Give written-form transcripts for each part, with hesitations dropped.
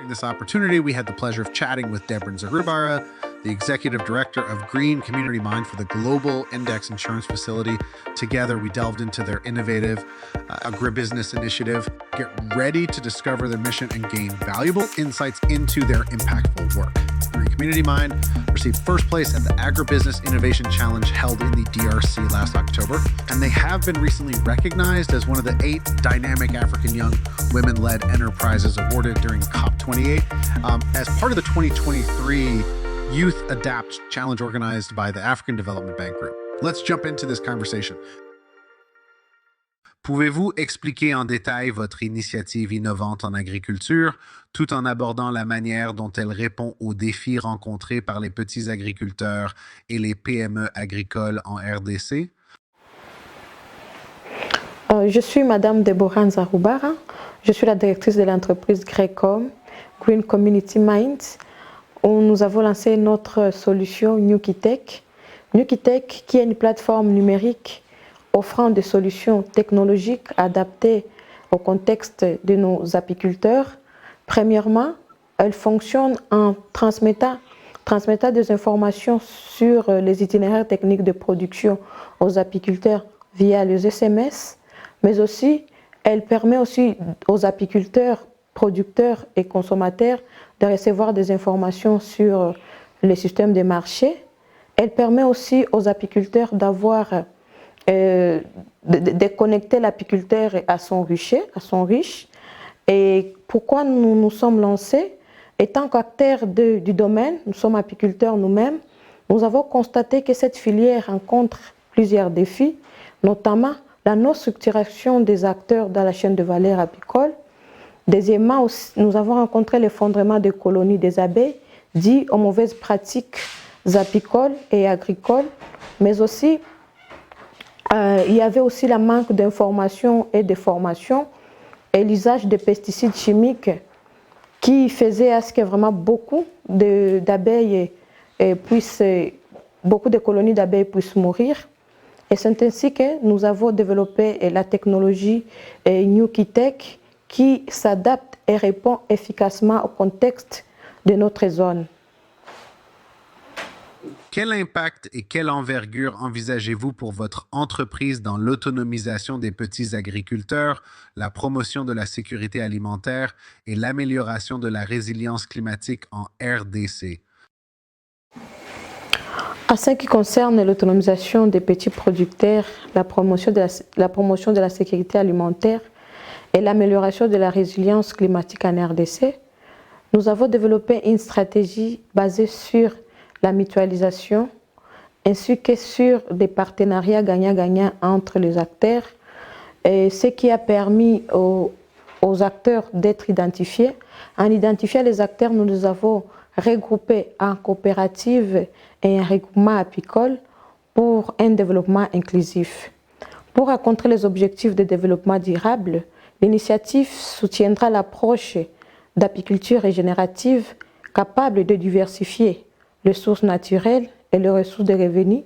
During this opportunity, we had the pleasure of chatting with Debrin Zarubara, the Executive Director of Green Community Mind for the Global Index Insurance Facility. Together, we delved into their innovative agribusiness initiative. Get ready to discover their mission and gain valuable insights into their impactful work. Green Community Mind received first place at the Agribusiness Innovation Challenge held in the DRC last October, and they have been recently recognized as one of the 8 dynamic African young women-led enterprises awarded during COP28 as part of the 2023 Youth Adapt Challenge organized by the African Development Bank Group. Let's jump into this conversation. Pouvez-vous expliquer en détail votre initiative innovante en agriculture, tout en abordant la manière dont elle répond aux défis rencontrés par les petits agriculteurs et les PME agricoles en RDC? Je suis Madame Deborah Nzarubara. Je suis la directrice de l'entreprise GRECOM, Green Community Minds, où nous avons lancé notre solution Newkitech. Newkitech, qui est une plateforme numérique offrant des solutions technologiques adaptées au contexte de nos apiculteurs. Premièrement, elle fonctionne en transmettant des informations sur les itinéraires techniques de production aux apiculteurs via les SMS, mais aussi elle permet aussi aux apiculteurs, producteurs et consommateurs de recevoir des informations sur les systèmes de marché. Elle permet aussi aux apiculteurs de connecter l'apiculteur à son riche. Et pourquoi nous nous sommes lancés? Étant qu'acteurs du domaine, nous sommes apiculteurs nous-mêmes, nous avons constaté que cette filière rencontre plusieurs défis, notamment la non-structuration des acteurs dans la chaîne de valeur apicole. Deuxièmement, nous avons rencontré l'effondrement des colonies des abeilles, dû aux mauvaises pratiques apicoles et agricoles, mais aussi il y avait aussi le manque d'information et de formation et l'usage de pesticides chimiques qui faisait à ce que vraiment beaucoup d'abeilles beaucoup de colonies d'abeilles puissent mourir. Et c'est ainsi que nous avons développé la technologie Newkitech qui s'adapte et répond efficacement au contexte de notre zone. Quel impact et quelle envergure envisagez-vous pour votre entreprise dans l'autonomisation des petits agriculteurs, la promotion de la sécurité alimentaire et l'amélioration de la résilience climatique en RDC? En ce qui concerne l'autonomisation des petits producteurs, la promotion de la sécurité alimentaire et l'amélioration de la résilience climatique en RDC, nous avons développé une stratégie basée sur la mutualisation, ainsi que sur des partenariats gagnant-gagnant entre les acteurs, et ce qui a permis aux acteurs d'être identifiés. En identifiant les acteurs, nous les avons regroupés en coopératives et en regroupement apicole pour un développement inclusif. Pour rencontrer les objectifs de développement durable, l'initiative soutiendra l'approche d'apiculture régénérative capable de diversifier les sources naturelles et les ressources de revenus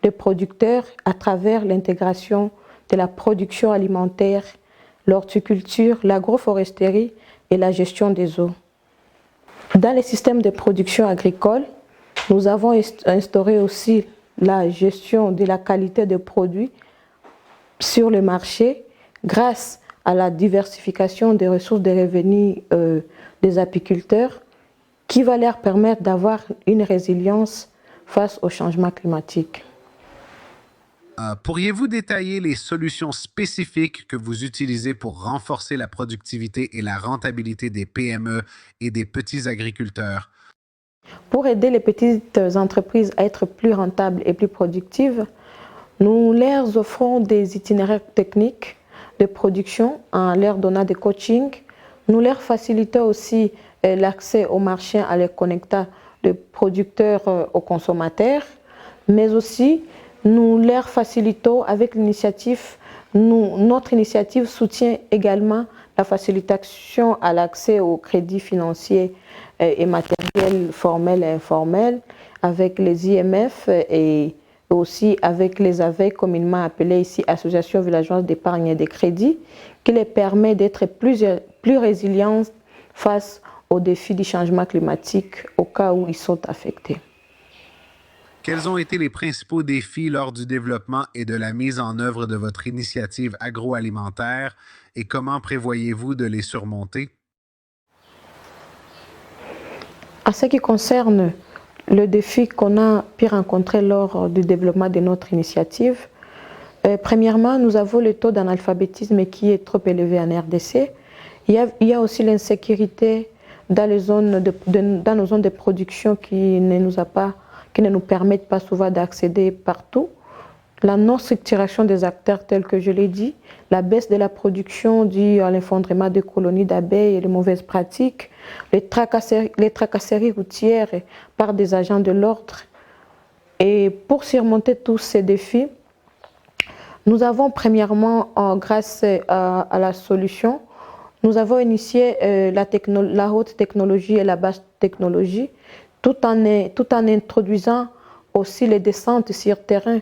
des producteurs à travers l'intégration de la production alimentaire, l'horticulture, l'agroforesterie et la gestion des eaux. Dans les systèmes de production agricole, nous avons instauré aussi la gestion de la qualité des produits sur le marché grâce à la diversification des ressources de revenus des apiculteurs, qui va leur permettre d'avoir une résilience face au changement climatique. Pourriez-vous détailler les solutions spécifiques que vous utilisez pour renforcer la productivité et la rentabilité des PME et des petits agriculteurs? Pour aider les petites entreprises à être plus rentables et plus productives, nous leur offrons des itinéraires techniques de production en leur donnant des coachings. Nous leur facilitons aussi l'accès au marché en les connectant de producteurs aux consommateurs, mais aussi nous leur facilitons avec l'initiative, notre initiative soutient également la facilitation à l'accès aux crédits financiers et matériels formels et informels avec les IMF et aussi avec les AVEC, communément appelées ici Associations villageoises d'épargne et de crédit, qui les permet d'être plus résilientes face aux défis du changement climatique au cas où ils sont affectés. Quels ont été les principaux défis lors du développement et de la mise en œuvre de votre initiative agroalimentaire et comment prévoyez-vous de les surmonter? En ce qui concerne le défi qu'on a pu rencontrer lors du développement de notre initiative, premièrement, nous avons le taux d'analphabétisme qui est trop élevé en RDC. Il y a aussi l'insécurité dans dans nos zones de production qui ne nous permettent pas souvent d'accéder partout. La non-structuration des acteurs, tels que je l'ai dit, la baisse de la production due à l'effondrement des colonies d'abeilles et les mauvaises pratiques, les tracasseries routières par des agents de l'ordre. Et pour surmonter tous ces défis, nous avons premièrement, grâce à la solution, nous avons initié la haute technologie et la basse technologie, tout en introduisant aussi les descentes sur terrain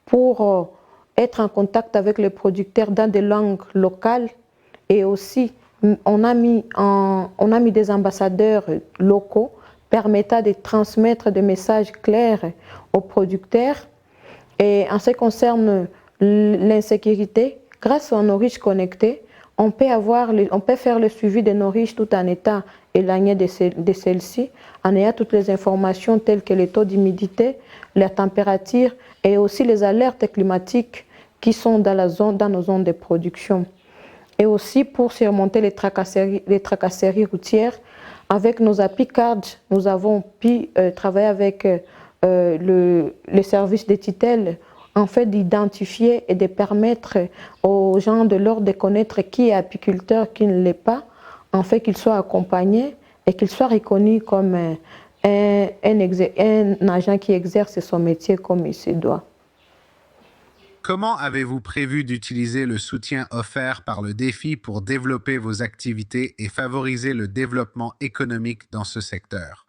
pour être en contact avec les producteurs dans des langues locales. Et aussi, on a mis des ambassadeurs locaux permettant de transmettre des messages clairs aux producteurs. Et en ce qui concerne l'insécurité, grâce aux nos riches connectés, on peut faire le suivi de nos riches tout en étant éloigné de celles-ci, en ayant toutes les informations telles que les taux d'humidité, la température et aussi les alertes climatiques qui sont dans nos zones de production. Et aussi pour surmonter les tracasseries routières, avec nos APICARD, nous avons pu travailler avec les services de tutelle en fait d'identifier et de permettre aux gens de l'ordre de connaître qui est apiculteur, qui ne l'est pas, en fait qu'ils soient accompagnés et qu'ils soient reconnus comme un agent qui exerce son métier comme il se doit. Comment avez-vous prévu d'utiliser le soutien offert par le défi pour développer vos activités et favoriser le développement économique dans ce secteur?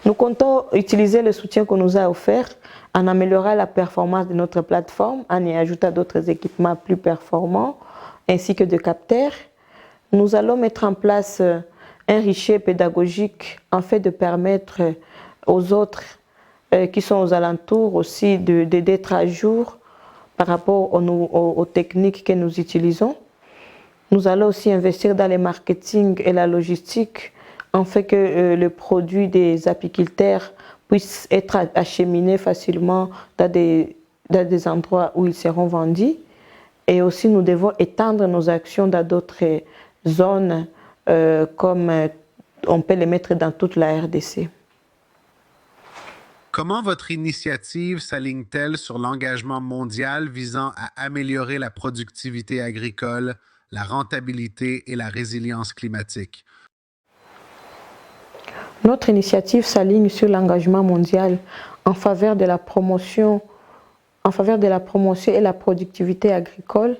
Nous comptons utiliser le soutien qu'on nous a offert en améliorant la performance de notre plateforme, en y ajoutant d'autres équipements plus performants, ainsi que de capteurs. Nous allons mettre en place un guichet pédagogique en fait de permettre aux autres qui sont aux alentours aussi d'être à jour par rapport aux techniques que nous utilisons. Nous allons aussi investir dans le marketing et la logistique en fait que le produit des apiculteurs puisse être acheminé facilement dans des endroits où ils seront vendus. Et aussi, nous devons étendre nos actions dans d'autres zones, comme on peut les mettre dans toute la RDC. Comment votre initiative s'aligne-t-elle sur l'engagement mondial visant à améliorer la productivité agricole, la rentabilité et la résilience climatique? Notre initiative s'aligne sur l'engagement mondial en faveur de la promotion et la productivité agricole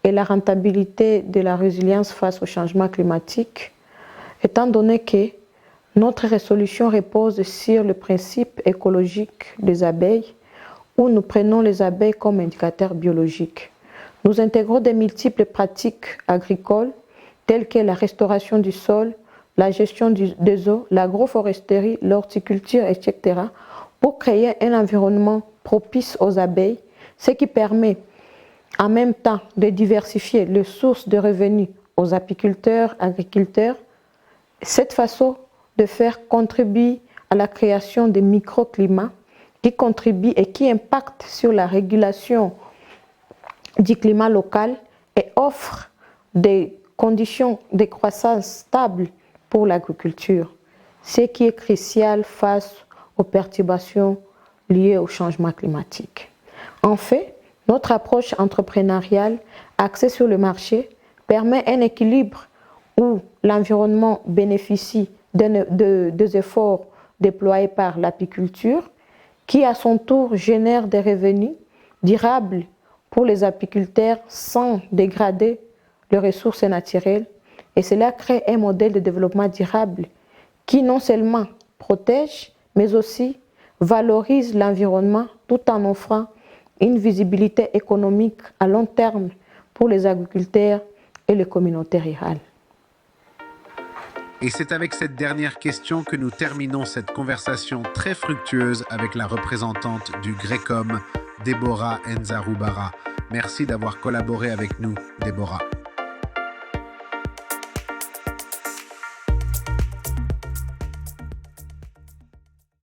et la rentabilité de la résilience face au changement climatique, étant donné que notre résolution repose sur le principe écologique des abeilles, où nous prenons les abeilles comme indicateurs biologiques. Nous intégrons de multiples pratiques agricoles, telles que la restauration du sol, la gestion des eaux, l'agroforesterie, l'horticulture, etc., pour créer un environnement propice aux abeilles, ce qui permet en même temps de diversifier les sources de revenus aux apiculteurs, agriculteurs. Cette façon de faire contribuer à la création de microclimats qui contribuent et qui impactent sur la régulation du climat local et offrent des conditions de croissance stables pour l'agriculture, ce qui est crucial face aux perturbations liées au changement climatique. En fait, notre approche entrepreneuriale axée sur le marché permet un équilibre où l'environnement bénéficie des efforts déployés par l'apiculture, qui à son tour génère des revenus durables pour les apiculteurs sans dégrader les ressources naturelles. Et cela crée un modèle de développement durable qui non seulement protège, mais aussi valorise l'environnement tout en offrant une visibilité économique à long terme pour les agriculteurs et les communautés rurales. Et c'est avec cette dernière question que nous terminons cette conversation très fructueuse avec la représentante du GRECOM, Deborah Nzarubara. Merci d'avoir collaboré avec nous, Deborah.